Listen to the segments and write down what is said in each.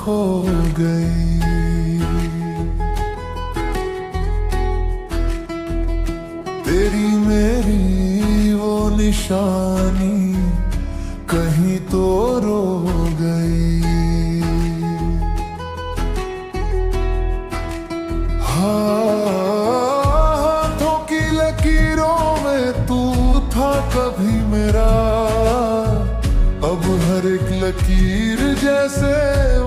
खो गई। तेरी मेरी वो निशानी कहीं तो रो गई। हाथों की लकीरों में तू था कभी मेरा, अब हर एक लकीर जैसे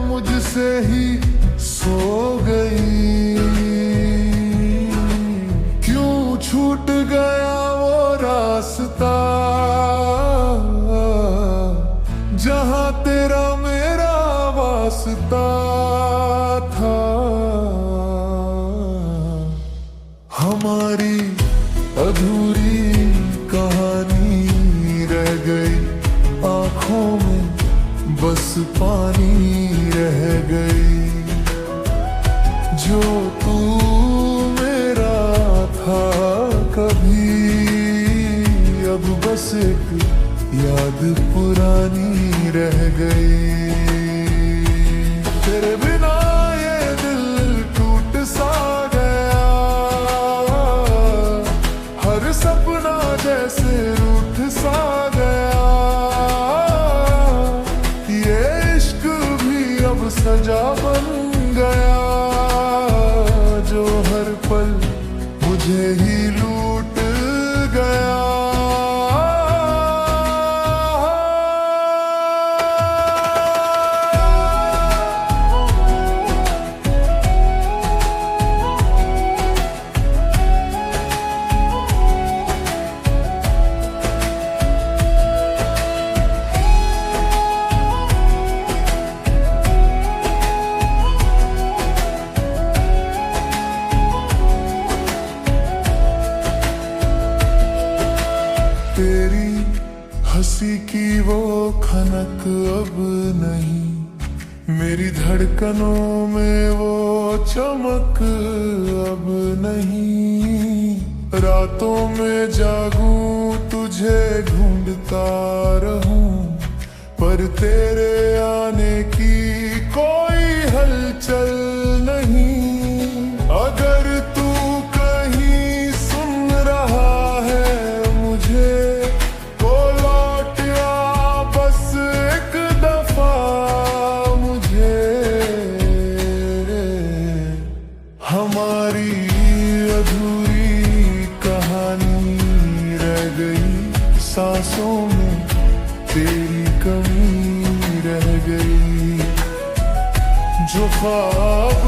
मुझसे ही सो गई। क्यों छूट गया वो रास्ता जहां तेरा मेरा वास्ता था। हमारी अधूरी कहानी रह गई, आंखों में बस पानी रह गई। जो तू मेरा था कभी, अब बस एक याद पुरानी रह गई। तेरे बिना ये दिल टूट सा गया, हर सपना जैसे रूठ सा गया। ये इश्क भी अब सजा बन गया, जो हर पल मुझे ही लूट गया। तेरी हंसी की वो खनक अब नहीं, मेरी धड़कनों में वो चमक अब नहीं। रातों में जागूं तुझे ढूंढता रहूं, पर तेरे आने की कोई हलचल नहीं। अगर तू कहीं सुन रहा है मुझे, तो लौट आ बस एक दफा मुझे। हमारी अधूरी कहानी रह गई, सांसों में तेरी कमी रह गई। जो ख्वाब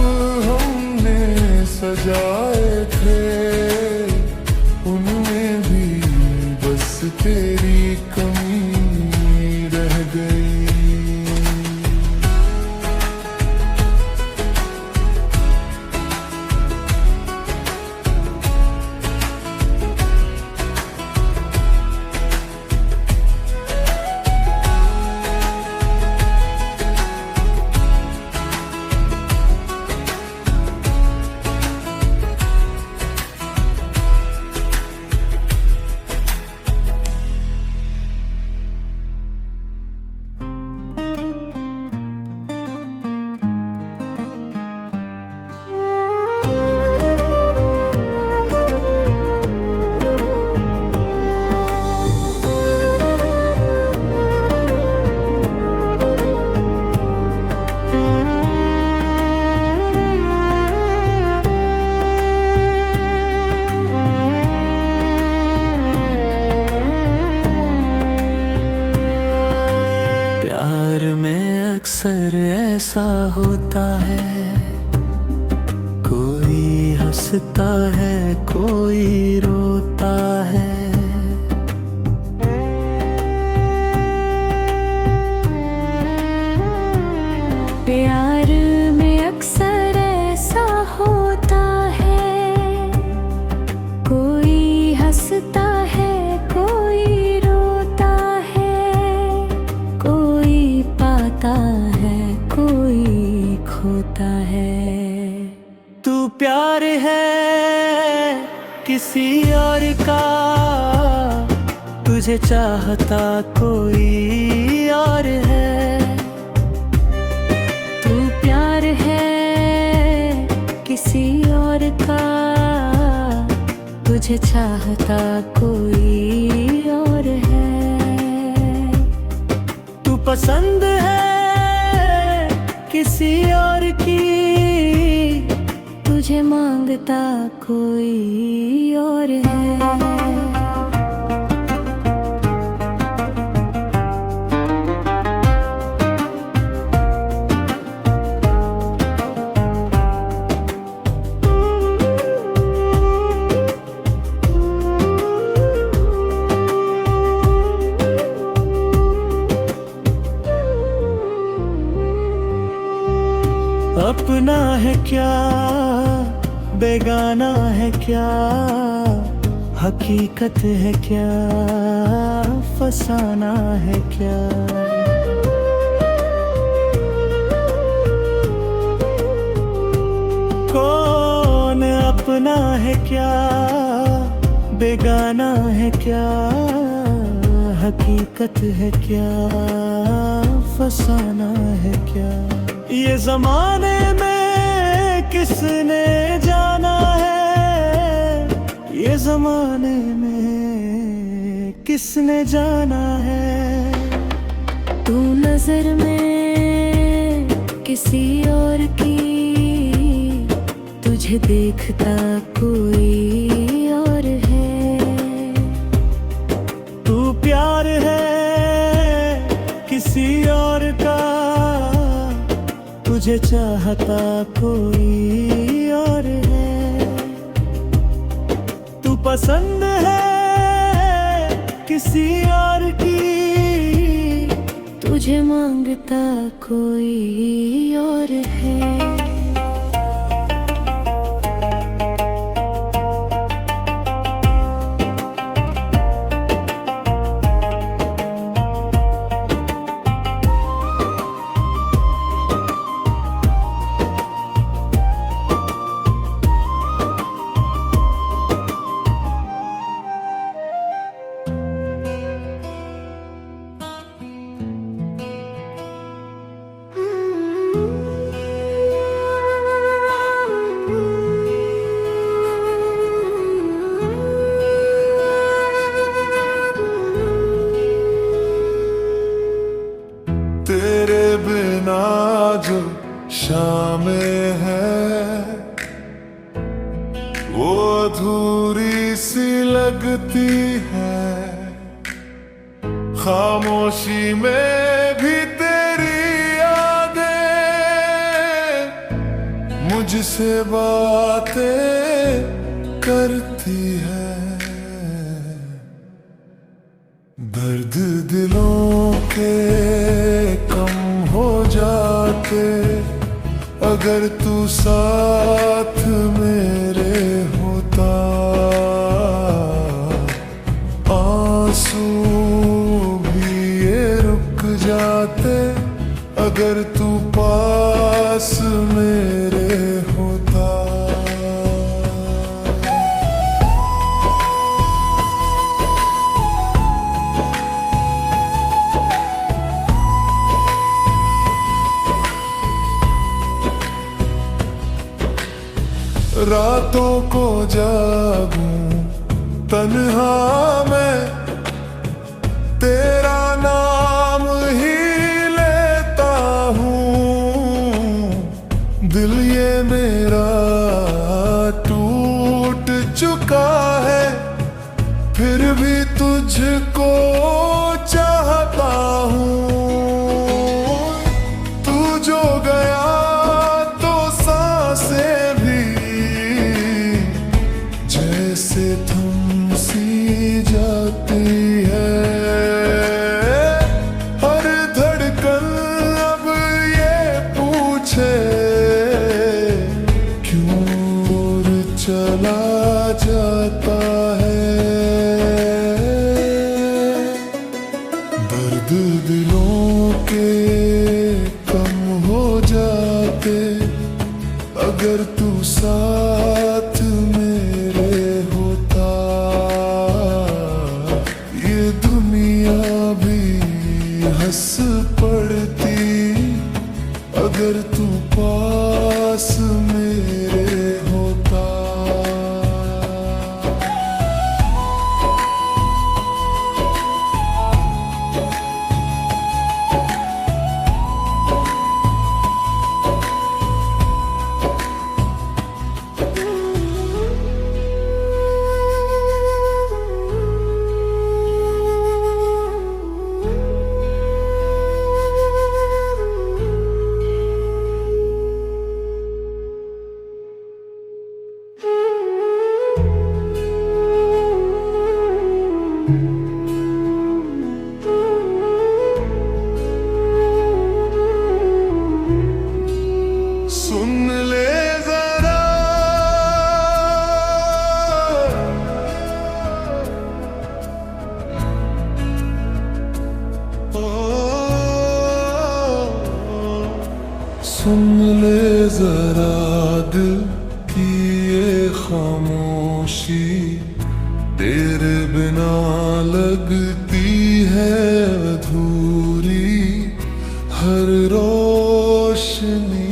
हमने सजाए थे, उनमें भी बस तेरी कमी रह गई। अक्सर ऐसा होता है, कोई हंसता है कोई रोता है। प्यार में अक्सर ऐसा होता है, कोई हंसता है कोई रोता है। कोई पाता है कोई खोता है। तू प्यार है किसी और का, तुझे चाहता कोई और है। तू तुझे चाहता कोई और है। तू पसंद है किसी और की, तुझे मांगता कोई और है। अपना है क्या बेगाना है क्या, हकीकत है क्या फसाना है क्या। कौन अपना है क्या बेगाना है क्या, हकीकत है क्या फसाना है क्या। ये जमाने में किसने जाना है, ये जमाने में किसने जाना है। तू नजर में किसी और की, तुझे देखता कोई और है। तू प्यार है किसी और का, तुझे चाहता कोई और है। तू पसंद है किसी और की, तुझे मांगता कोई और है। तेरे बिना जो शामें है वो अधूरी सी लगती है। खामोशी में भी तेरी यादें मुझसे बातें करती है। दर्द दिलों के कम हो जाते अगर तू साथ मेरे होता। आंसू भी ये रुक जाते अगर तू पास मेरे होता। रातों को जागूं तन्हा मैं, तेरा नाम ही लेता हूँ। दिल ये मेरा टूट चुका है फिर भी तुझको चाहता हूँ। तू जो गया तो सांसें से थम सी जाती है। हर धड़कन अब ये पूछे क्यों दूर चला जाता है। दर्द दिलों के कम हो जाते अगर तू साथ मेरे होता। ये दुनिया भी हंस पड़ती अगर तू पास मेरे होता। सुन ले जरा दिल की ये खामोशी, तेरे बिना लगती है अधूरी हर रोशनी।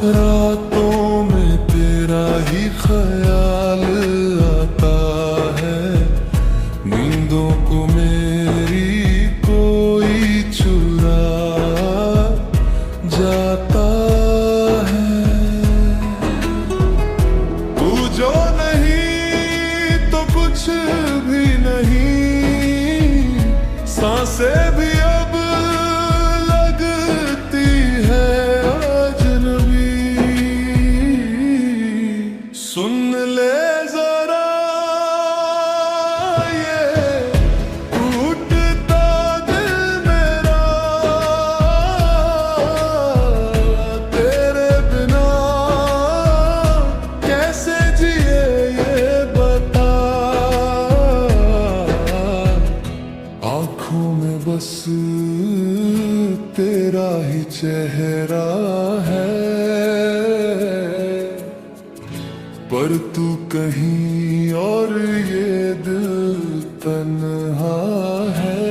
रातों में तेरा ही ख्याल आता है, नींदों को मेरी कोई चुरा जाता है। तू जो नहीं तो कुछ भी नहीं, सांसें भी अब लगती है अजनबी। सुन ले जरा ये टूटता दिल मेरा, तेरे बिना कैसे जिए ये बता। आँखों में बस तेरा ही चेहरा है, पर तू कहीं और ये दिल तन्हा है।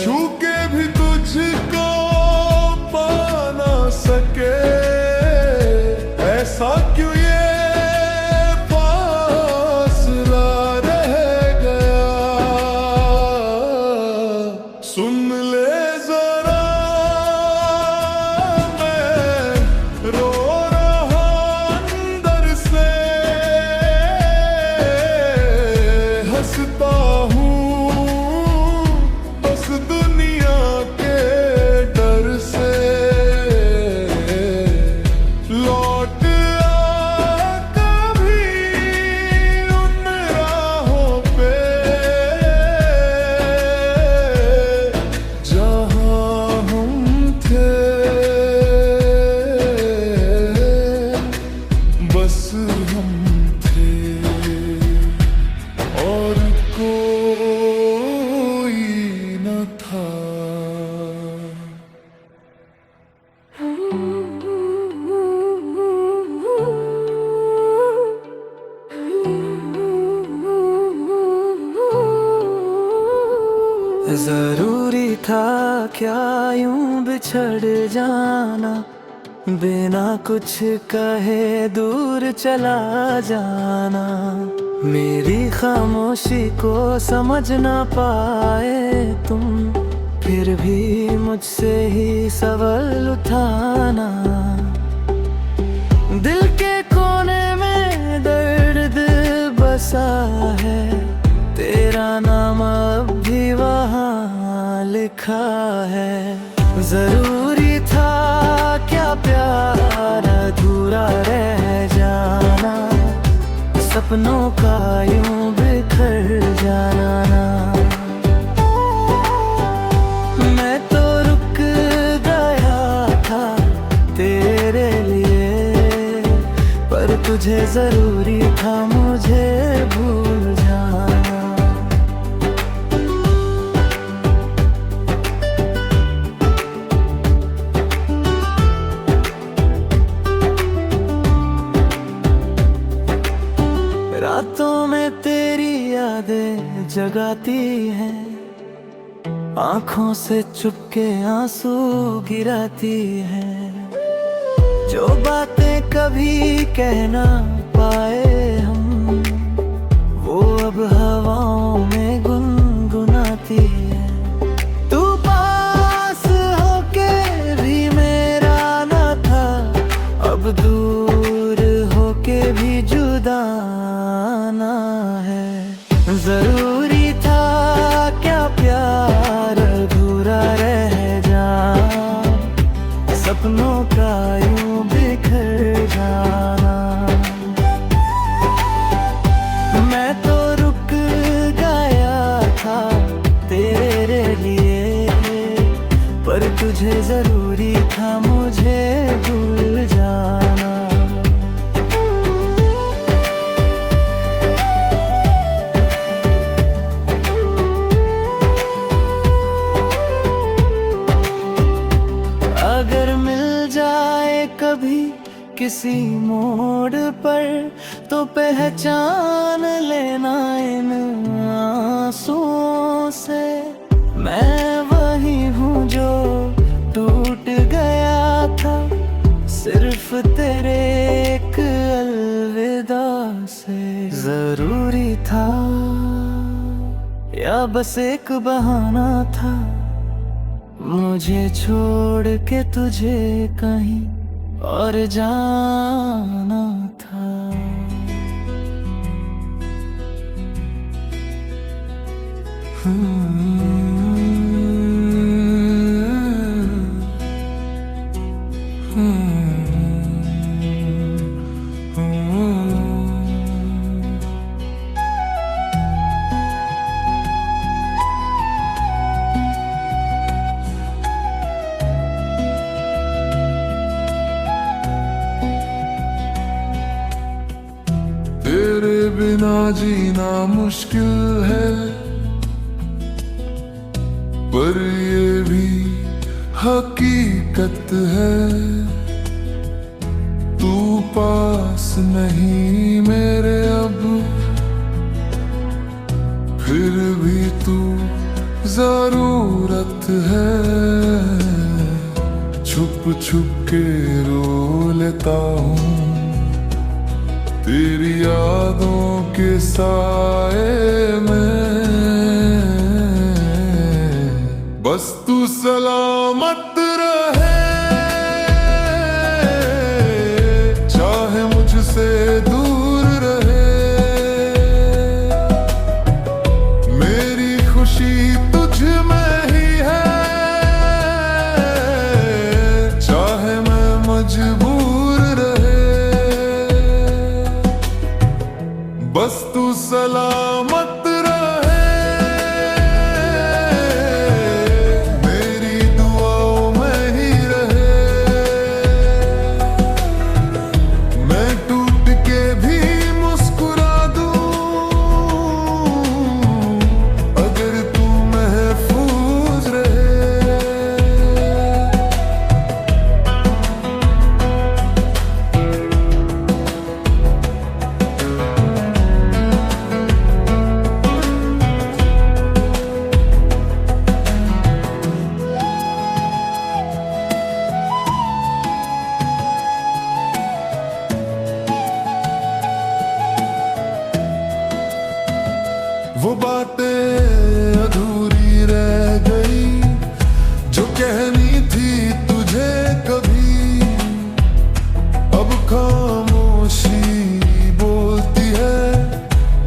छू के भी तुझको पा ना सके, ऐसा क्यों ये फासला रह गया। सुन ले जरा मैं रो रहा अंदर से, हंसता हूँ बस दुनिया के डर से। लौट आ कभी उन राहों पे जहाँ हम थे, बस हम थे और कोई न था। जरूरी था क्या यूं बिछड़ जाना, बिना कुछ कहे दूर चला जाना। मेरी खामोशी को समझ ना पाए तुम, फिर भी मुझसे ही सवाल उठाना। दिल के कोने में दर्द बसा है, तेरा नाम अब भी वहाँ लिखा है। जरूरी था क्या प्यार अधूरा रह जाना, सपनों का यूं बिखर जाना। मैं तो रुक गया था तेरे लिए, पर तुझे जरूरी था मुझे भूल जाना। रातों में तेरी यादें जगाती हैं, आँखों से चुपके आंसू गिराती हैं। जो बातें कभी कह ना पाए हम, वो अब हवाओं में गुनगुनाती है। तू पास होके भी मेरा ना था, अब दूर होके भी जुदा ना है। जरूरी था क्या प्यार अधूरा रह जाना, सपनों का यूं बिखर जाना। मैं तो रुक गया था तेरे लिए, पर तुझे जरूरी था मुझे भूल जाना। किसी मोड़ पर तो पहचान लेना इन आंसुओं से। मैं वही हूँ जो टूट गया था सिर्फ तेरे एक अलविदा से। जरूरी था या बस एक बहाना था मुझे छोड़ के तुझे कहीं और जाना था। तेरे बिना जीना मुश्किल है, पर ये भी हकीकत है। तू पास नहीं मेरे अब, फिर भी तू जरूरत है। छुप छुप के रो लेता हूँ तेरी यादों के साए में। बस तू सलामत रहे, चाहे मुझसे दूर रहे। मेरी खुशी तुझ में ही है, चाहे मैं मजबूर रहे। बस तू सलामत रहे, मेरी दुआओं में ही रहे। मैं टूट के भी मुस्कुरा दूं, अगर तू महफूज रहे। वो बातें अधूरी रह गई जो कहनी थी तुझे कभी। अब खामोशी बोलती है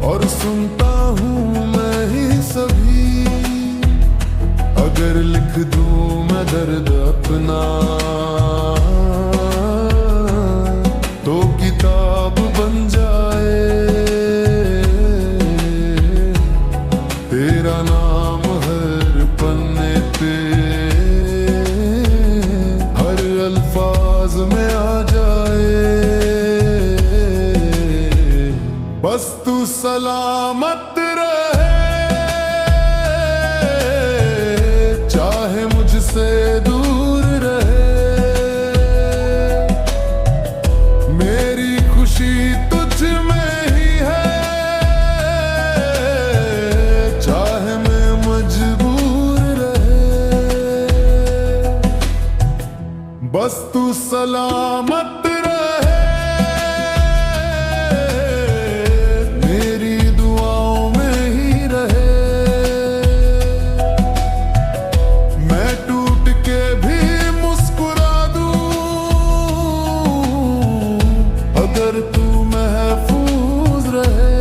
और सुनता हूँ मैं ही सभी। अगर लिख दूँ मैं दर्द अपना तो किताब बन जाए। तेरा नाम हर पन्ने पे हर अल्फाज में आ जाए। बस तू सलामत रहे, चाहे मुझसे दूर रहे। मेरी खुशी तुझ में ही है, चाहे मैं मजबूर रहे। बस तू सलामत रहे, मेरी दुआओं में ही रहे। मैं टूट के भी मुस्कुरा दूं, अगर तू महफूज रहे।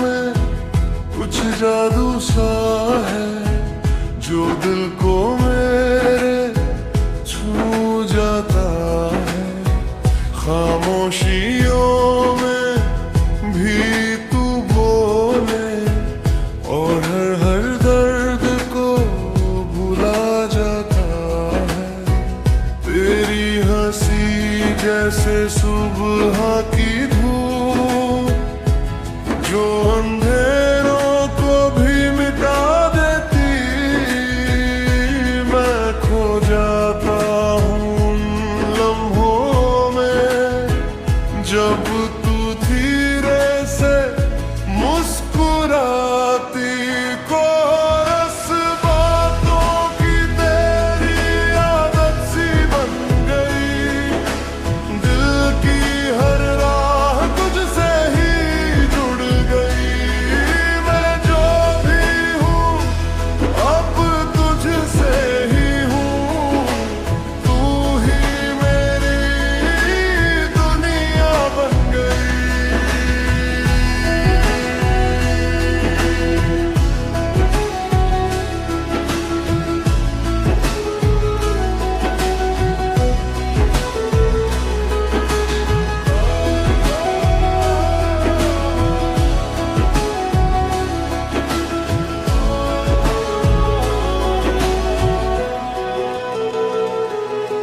में कुछ जादू सा है जो दिल को मेरे छू जाता है। खामोशियों में भी तू बोले और हर दर्द को भुला जाता है। तेरी हंसी जैसे सुबह की धूप जो अंधेरों को भी मिटा देती। मैं खो जाता हूँ उन लम्हों में जब तू धीरे से मुस्कुराती। कोरस बातों की तेरी आदत सी बन गई। दिल की हर राह तुझसे ही जुड़ गई। मैं जो भी हूँ अब तुझसे ही हूँ। तू ही मेरी दुनिया बन गई।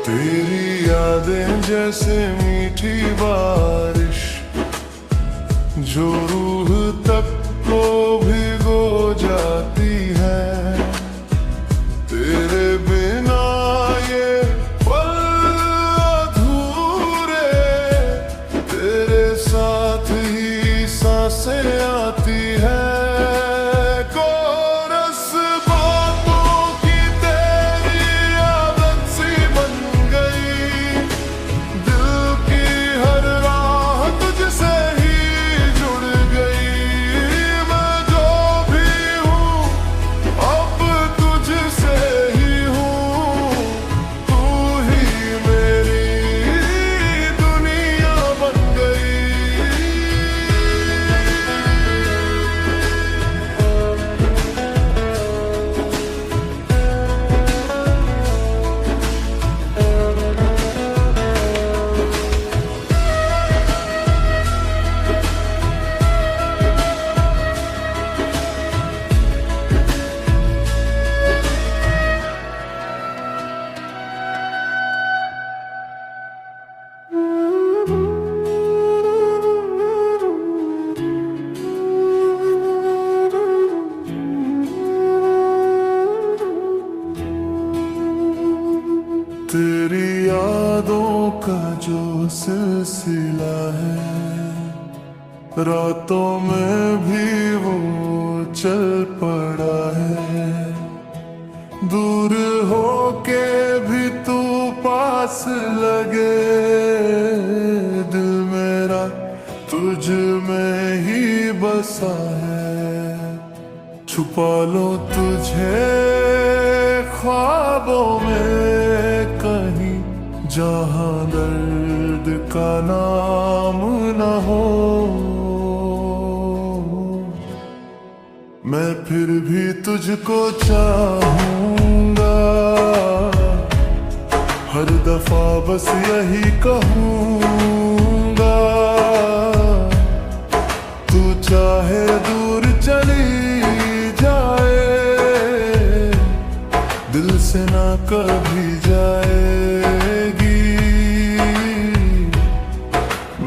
तेरी यादें जैसे मीठी बारिश जो रूह तक को भिगो जाती है। तेरे बिना ये पल अधूरे। तेरे साथ ही सांसें आती है। कोरस बातों की तेरी आदत सी बन गई। दिल की हर राह तुझसे ही जुड़ गई। मैं जो भी हूँ अब तुझसे ही हूँ। तू ही मेरी दुनिया बन गई। तेरी यादों का जो सिलसिला है रातों में भी वो चल पड़ा है। दूर होके भी तू पास लगे। दिल मेरा तुझ में ही बसा है। छुपा लो तुझे ख्वाबों में कहीं जहाँ दर्द का नाम न हो। मैं फिर भी तुझको चाहूँगा। हर दफा बस यही कहूँगा। तू चाहे दूर चली जाए दिल से ना कभी जाएगी।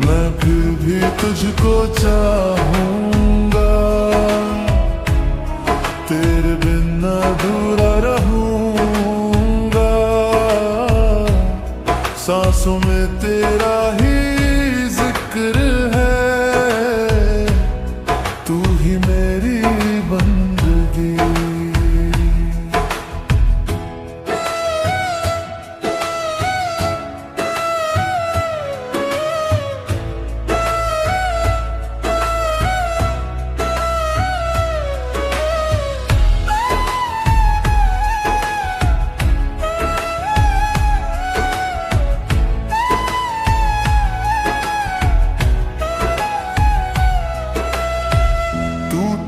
मैं फिर भी तुझको चाहूँगा। तेरे बिन अधूरा रहूँगा। सांसों में तेरा ही जिक्र है। तू ही मेरी बंदगी।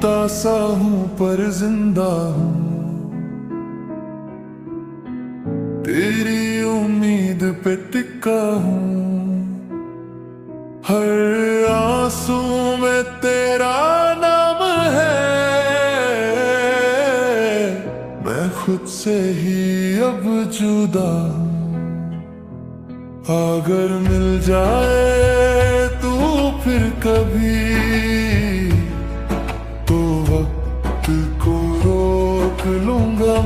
मरता सा हूँ पर जिंदा हूँ, तेरी उम्मीद पे टिका हूँ। हर आंसू में तेरा नाम है, मैं खुद से ही अब जुदा हूँ। अगर मिल जाए तू फिर कभी, तो वक्त को रोक लूंगा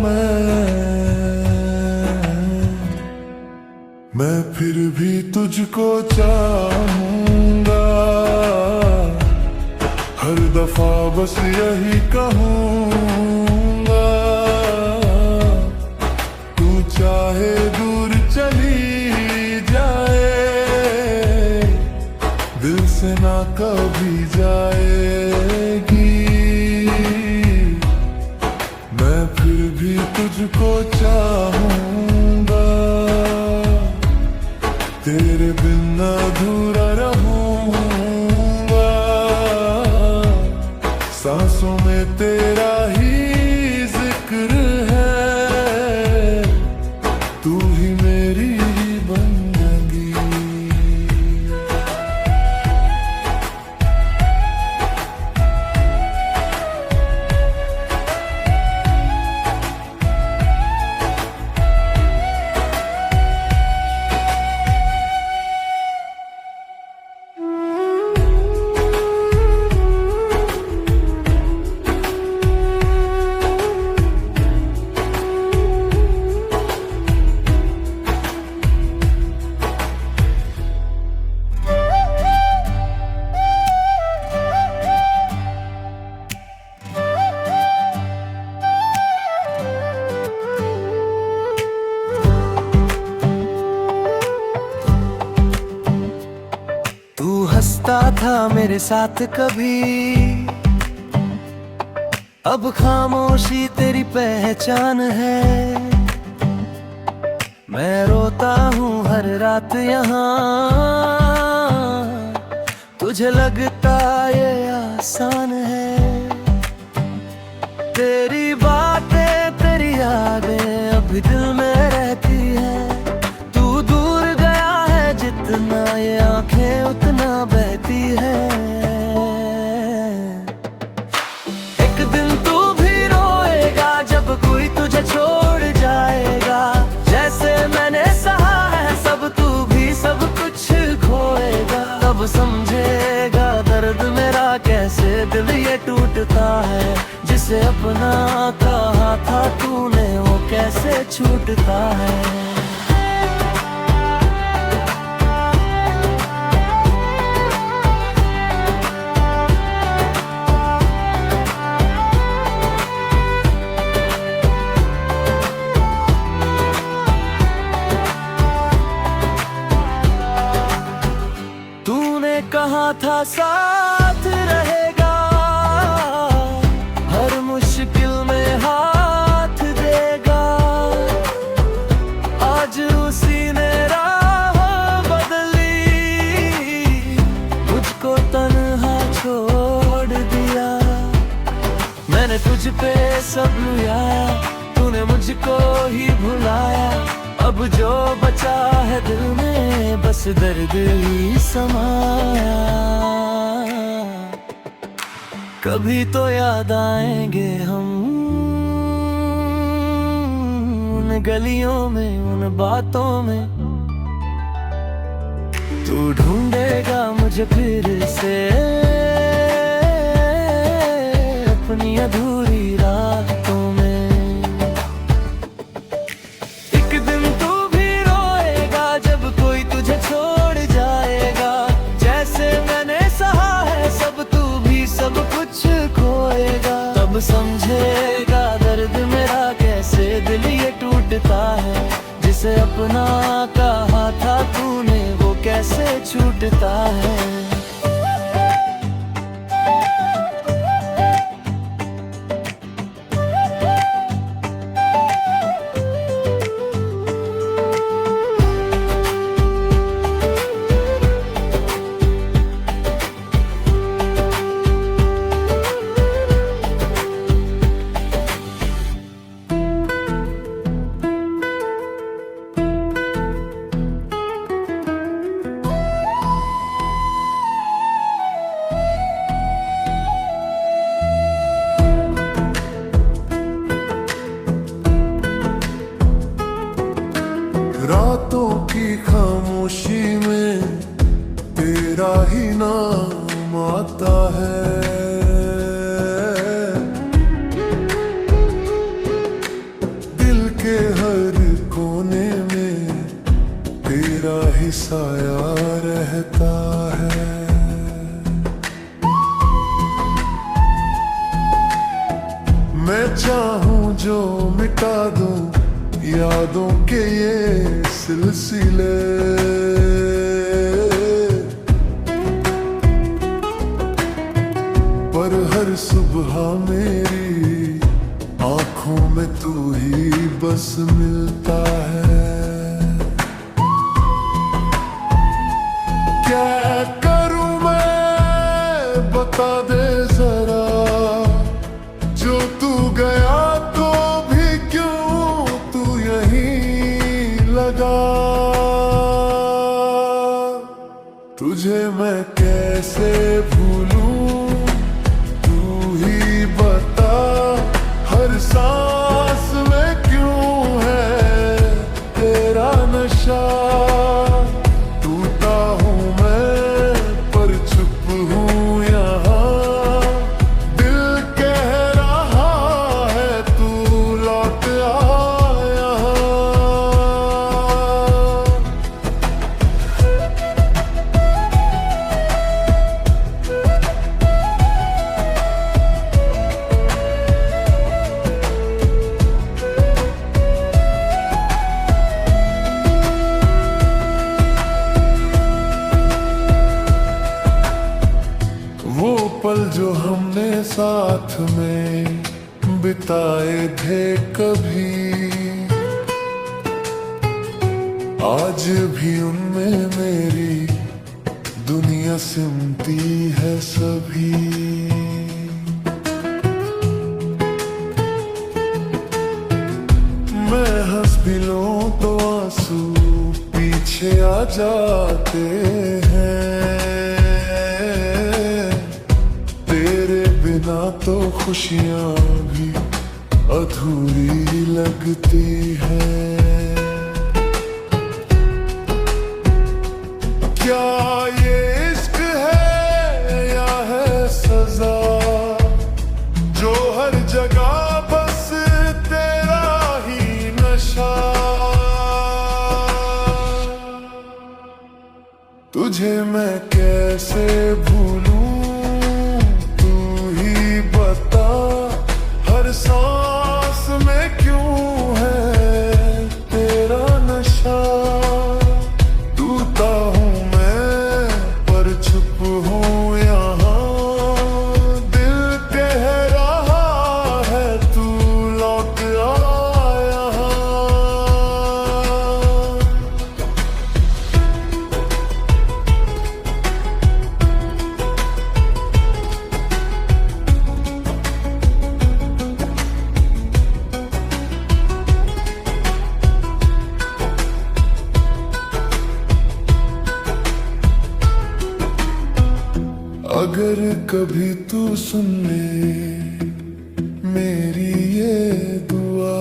मैं फिर भी तुझको चाहूंगा। हर दफा बस यही कहूंगा, तू चाहे दूर चली जाए, दिल से ना कभी जाएगी। मैं फिर भी तुझको चाहूंगा, तेरे बिन अधूरा रहूंगा। सांसों में तेरा ही जिक्र है, तू ही मेरी बंदगी। हंसता था मेरे साथ कभी, अब खामोशी तेरी पहचान है। मैं रोता हूँ हर रात यहाँ, तुझे लगता ये आसान है। तेरी बातें तेरी यादें अभी दिल में रहती है। तू दूर गया है जितना, ये आंखें उतना बहती है। एक दिन तू भी रोएगा जब कोई तुझे छोड़ जाएगा। जैसे मैंने सहा है सब, तू भी सब कुछ खोएगा। तब समझेगा दर्द मेरा कैसे दिल ये टूटता है। जिसे अपना कहा था तूने वो कैसे छूटता है। कहा था साथ रहेगा, हर मुश्किल में हाथ देगा। आज उसी ने राह बदली, मुझको तन्हा छोड़ दिया। मैंने तुझ पे सब लुटाया, तूने मुझको ही भुलाया। अब जो बचा है दिल में बस दर्द ही समाया। कभी तो याद आएंगे हम उन गलियों में, उन बातों में। तू ढूंढेगा मुझे फिर से अपनी अधूरी रातों में। तब समझेगा दर्द मेरा कैसे दिल ये टूटता है। जिसे अपना कहा था तूने वो कैसे छूटता है। नाम आता है। दिल के हर कोने में तेरा ही साया रहता है। मैं चाहूं जो मिटा दूं यादों के ये सिलसिले, पर हर सुबह मेरी आंखों में तू ही बस मिलता है। क्या करूं मैं बता दे जरा, जो तू गया तो भी क्यों तू यहीं लगा। तुझे मैं कैसे भूलूं, तू ही बता। हर सांस में क्यों है तेरा नशा। टूटा हूं मैं पर चुप हूं यहाँ। दिल कह रहा है तू लौट आ यहाँ। वो पल जो हमने साथ में बिताए थे कभी, आज भी उनमें मेरी दुनिया सिमटी है सभी। मैं हंस भी लूं तो आंसू पीछे आ जाते हैं। ना तो खुशियां भी अधूरी लगती हैं। क्या ये इश्क है या है सजा, जो हर जगह बस तेरा ही नशा। तुझे मैं कैसे भूलूं, बता। हर सांस में क्यों है तेरा नशा। टूटा हूं मैं पर चुप हूं यहाँ। दिल कह रहा है तू लौट आ यहाँ। अगर कभी तू सुन ले मेरी ये दुआ,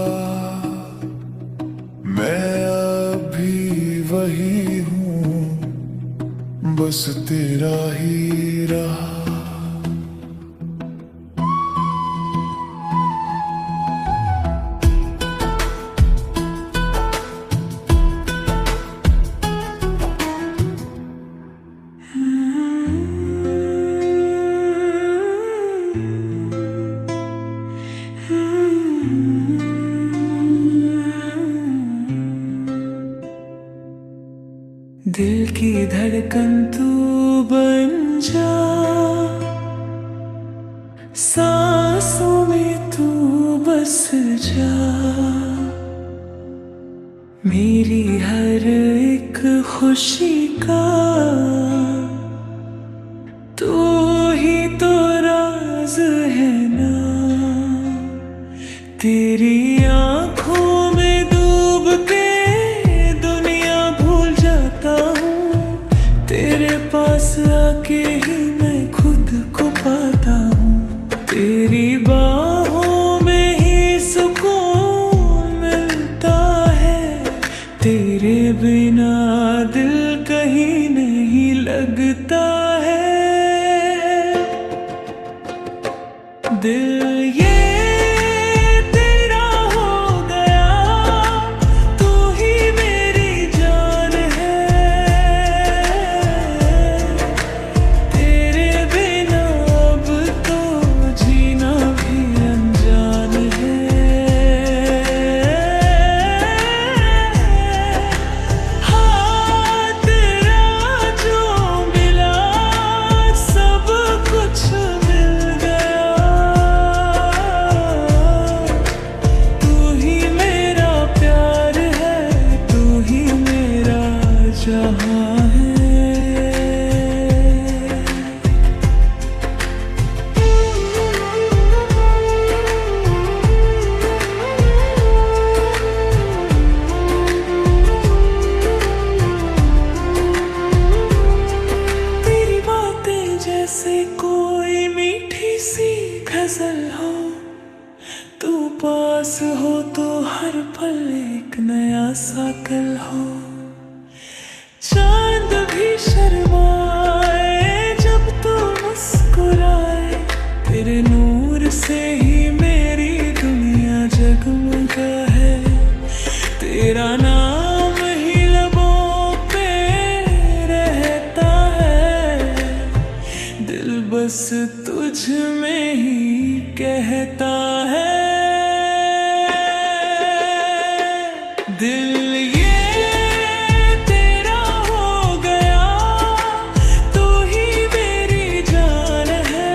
मैं अभी वही हूँ बस तेरा ही रहा। दिल की धड़कन तू बन जा, सांसों में तू बस जा। मेरी हर एक खुशी का तू ही तो राज है ना। तेरी आंखों में डूब के दुनिया भूल जाता हूँ। तेरे पास आके ही मैं खुद को पाता हूँ। तेरी बाहों में ही सुकून मिलता है। तेरे बिना दिल कहीं नहीं लगता है। दिल ये तेरा हो गया, तू ही मेरी जान है। तेरे बिना अब तो जीना भी अनजान है। हाँ तेरा जो मिला सब कुछ मिल गया। तू ही मेरा प्यार है, तू ही मेरा जहां है। तेरी बातें जैसे कोई मीठी सी गजल हो, तू पास हो तो हर पल एक नया सा कल हो। चांद भी शर्माए जब तू मुस्कुराए, तेरे नूर से ही मेरी दुनिया जगमगा है। तेरा नाम ही लबों पे रहता है, दिल बस तुझ में ही कहता है। दिल ये तेरा हो गया, तू ही मेरी जान है।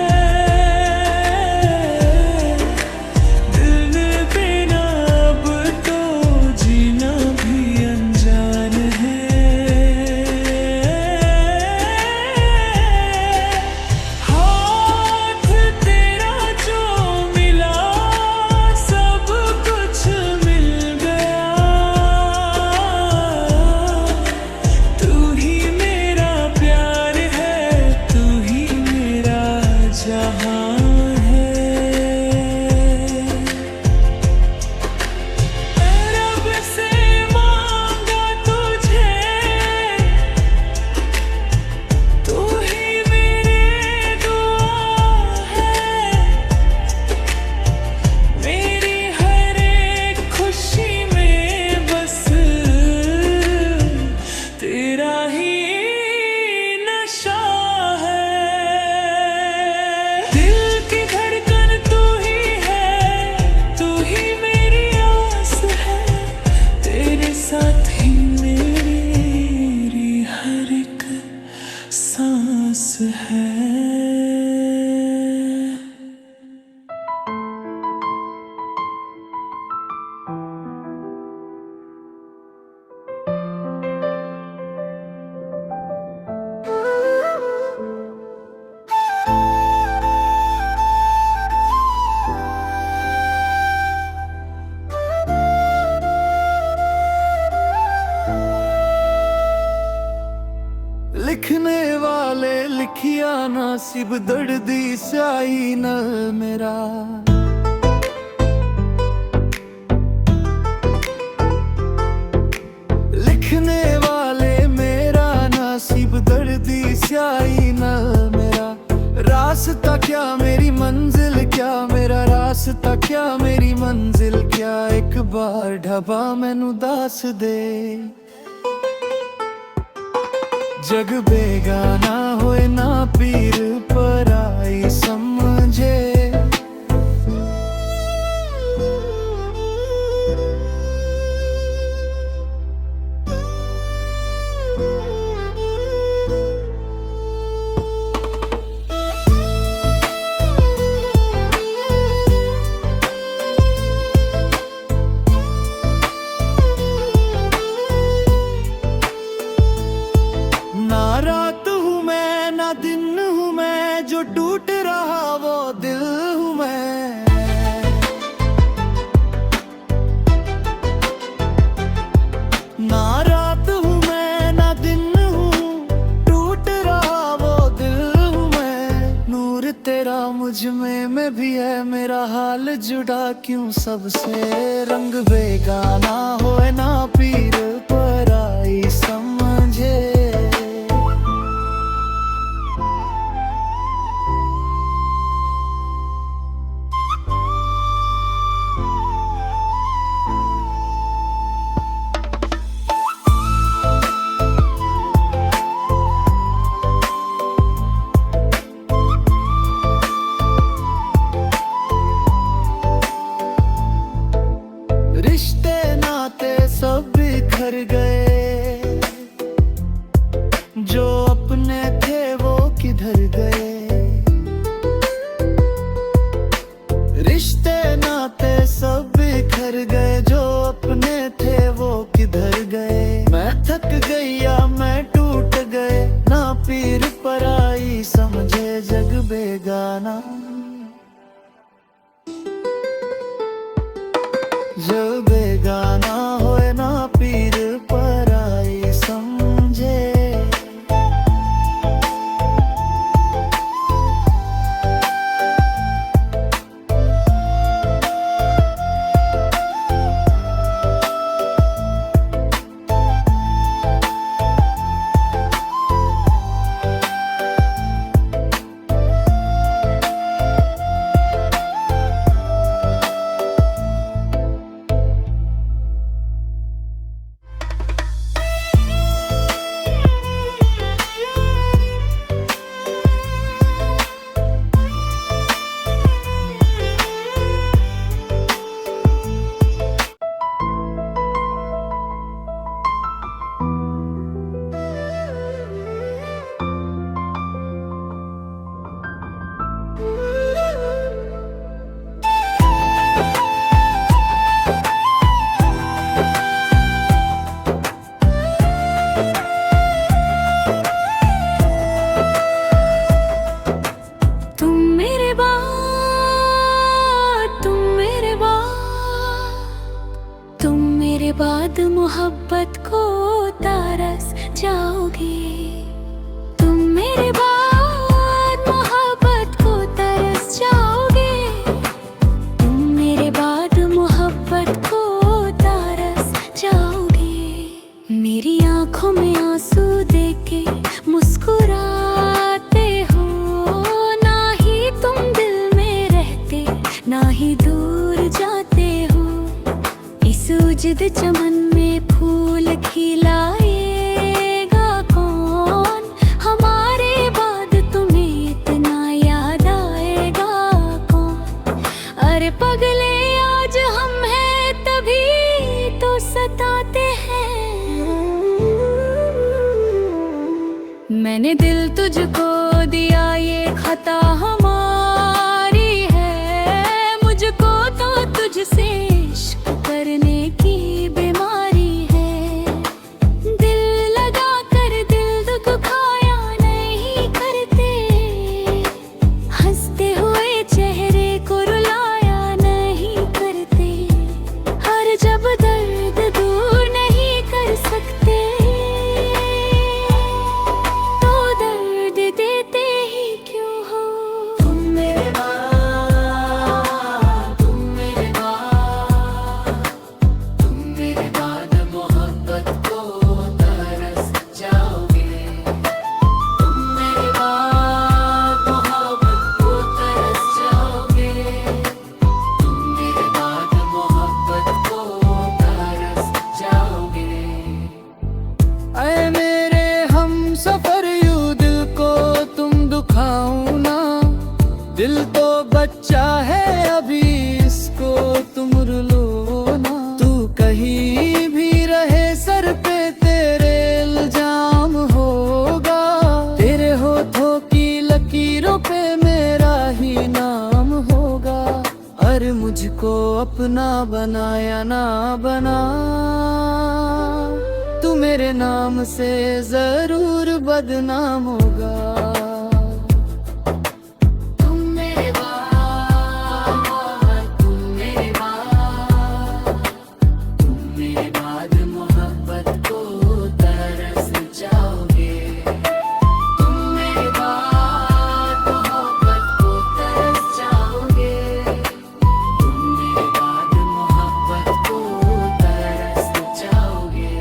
दिल बिना अब तो जीना भी अनजान है। हाथ तेरा जो मिला सब कुछ मिल गया। तू ही मेरा प्यार है, तू ही मेरा जहां है। रब से मांगा तुझे, तू ही मेरे दुआ है। मेरी हर एक खुशी में बस तेरा ही नशा है। दिल की धड़कन तू ही है, तू ही मेरी आस है। तेरे साथ ही मेरी हर एक सांस है। लिखने वाले लिखिया नसीब दर्दी स्याही नल मेरा। लिखने वाले मेरा नसीब दर्दी स्याही नल मेरा। रास्ता क्या मेरी मंजिल क्या, मेरा रास्ता क्या मेरी मंजिल क्या। एक बार ढबा मैनू दस दे, जग बेगाना होए ना पीर पराई समझे। ना रात हूँ मैं ना दिन हूँ मैं, जो टूट रहा वो दिल हूँ मैं। ना रात हूँ मैं ना दिन हूँ, टूट रहा वो दिल हूँ मैं। नूर तेरा मुझ में मैं भी है, मेरा हाल जुड़ा क्यों सबसे। रंग बेगाना होए ना पीर पराई समझे। रिश्ते नाते सब बिखर गए, जो अपने थे वो किधर गए। मैं थक गई या मैं टूट गए, ना पीर पराई समझे जग बेगाना। जग बेगाना होए ना पीर पराई समझे। बाद मोहब्बत को तरस जाओगे। तुम मेरे बाद मोहब्बत को तरस जाओगे। तुम मेरे बाद मोहब्बत को तरस जाओगे। मेरी आंखों में आंसू देके मुस्कुराते हो, ना ही तुम दिल में रहते, ना ही दूर जाते हो। इस उजद चमन में फूल खिलाएगा कौन? हमारे बाद तुम्हें इतना याद आएगा कौन? अरे पगले आज हम हैं तभी तो सताते हैं। मैंने दिल तुझको दिया ये खता हमारी है। मुझको तो तुझसे इश्क करने की बीमारी है। दिल लगा कर दिल दुखाया नहीं करते, हंसते हुए चेहरे को रुलाया नहीं करते। हर जब दर्द दूर नहीं कर सकते तो दर्द देते ही क्यों हो? तुम मेरे बाद, तुम मेरे बाद, तुम मेरे बाद मोहब्बत को तरस जाओगे। तुम मेरे बाद मोहब्बत को तरस जाओगे। तुम मेरे बाद मोहब्बत को तरस जाओगे। ऐ मेरे हम सफर यूं दिल को तुम दुखाओ ना। दिल तो बच्चा है अभी, इसको तुम रुलो ना। तू कहीं भी रहे सर पे तेरे इल्जाम होगा। तेरे होठों की लकीरों पे मेरा ही नाम होगा। अरे मुझको अपना बनाया ना बना, तू मेरे नाम से जरूर बदनाम होगा। तुम मेरे बाद, तुम मेरे बाद, तुम मेरे बाद मोहब्बत को तरस जाओगे। तुम मेरे बाद मोहब्बत को तरस जाओगे। तुम मेरे बाद मोहब्बत को तरस जाओगे।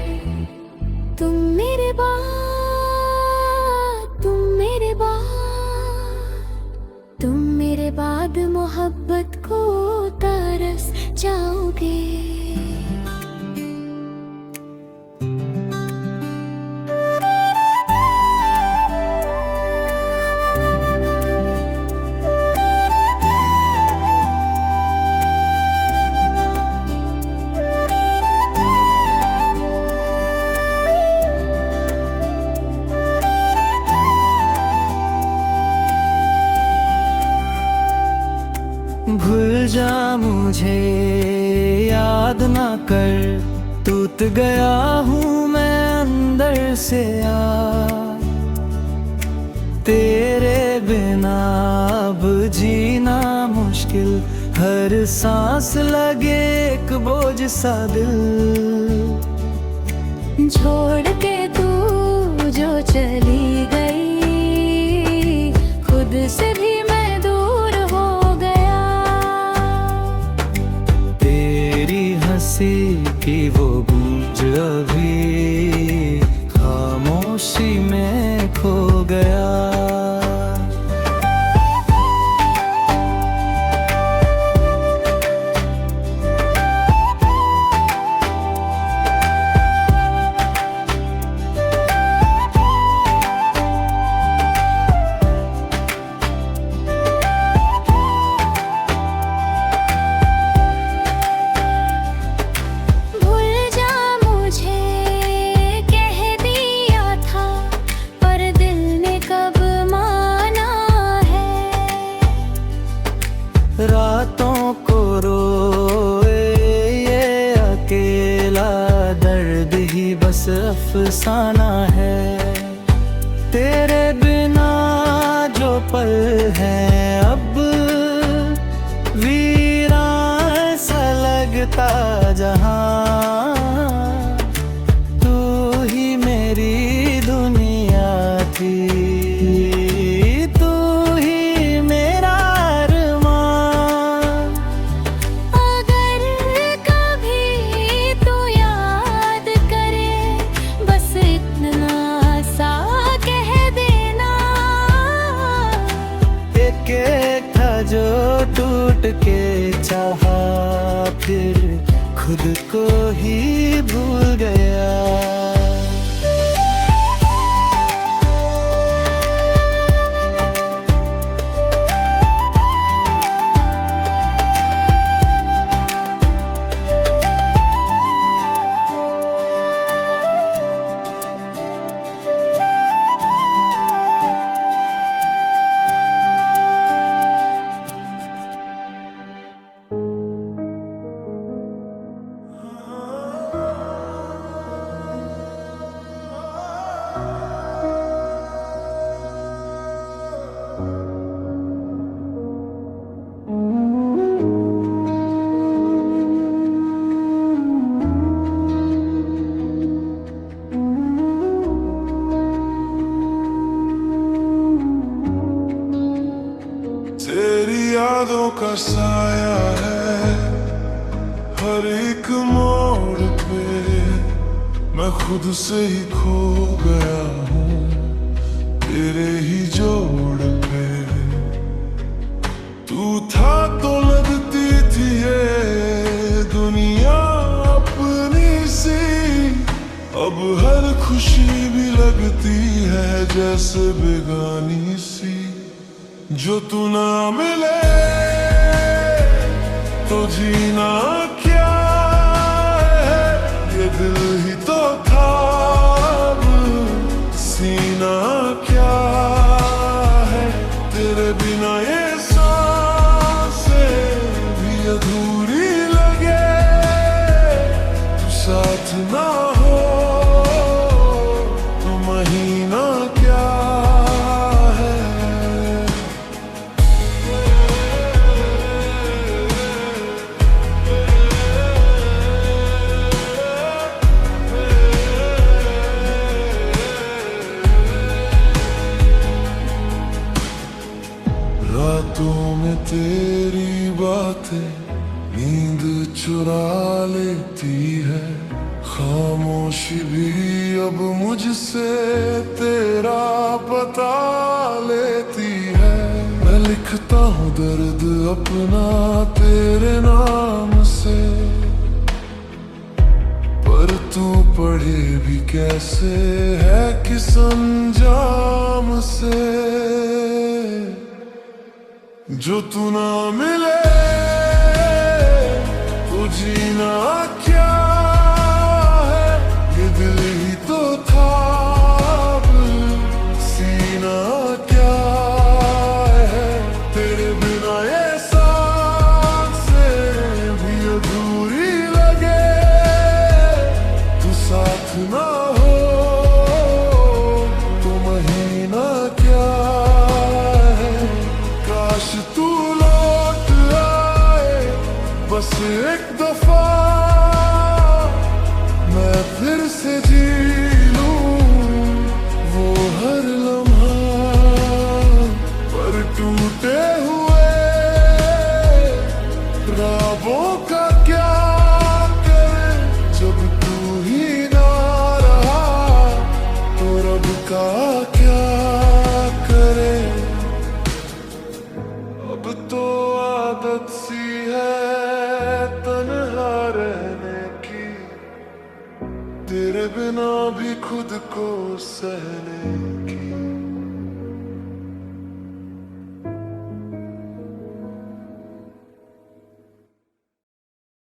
तुम मेरे बाद, तुम मेरे बाद, तुम मेरे बाद मोहब्बत को तरस जाओगे। भूल जा मुझे याद ना कर, टूट गया हूँ मैं अंदर से यार। तेरे बिना अब जीना मुश्किल, हर सांस लगे एक बोझ सा दिल। छोड़ के तू जो चली गई, खुद से भी मैं दूर हो गया। तेरी हंसी की वो गूंज अभी खामोशी में खो गया। रातों को रोए ये अकेला दर्द ही बस अफसाना है। तेरे बिना जो पल है अब वीरान सा लगता जहां। तू ही मेरी दुनिया थी, जो टूट के चाहा फिर खुद को ही भूल गया। यादों का साया है हर एक मोड़ पे, मैं खुद से ही खो गया हूँ तेरे ही जोड़ पे। तू था तो लगती थी ये दुनिया अपनी सी, अब हर खुशी भी लगती है जैसे बेगानी सी। जो तू ना मिले तो जीना क्या है, ये दिल ही तो था अब सीना क्या है। तेरे बिना ये सांसें भी अधूरी लगे, तू साथ ना हो तो महीना क्या है। रातों में तेरी बातें नींद चुरा लेती है, खामोशी भी अब मुझसे तेरा पता लेती है। मैं लिखता हूँ दर्द अपना तेरे नाम से, पर तू पढ़े भी कैसे है किस अंजाम से। जो तू ना मिले तो जीना क्या है, ये दिल ही तो था अब सीना क्या है। तेरे बिना ये सांसें बस एक दफा मैं फिर से जी लूं वो हर लम्हा, पर टूटे हुए ख्वाबों का क्या करे जब तू ही ना रहा, तो रब का क्या करे। अब तो आदत सी है तन्हा रहने की, तेरे बिना भी खुद को सहने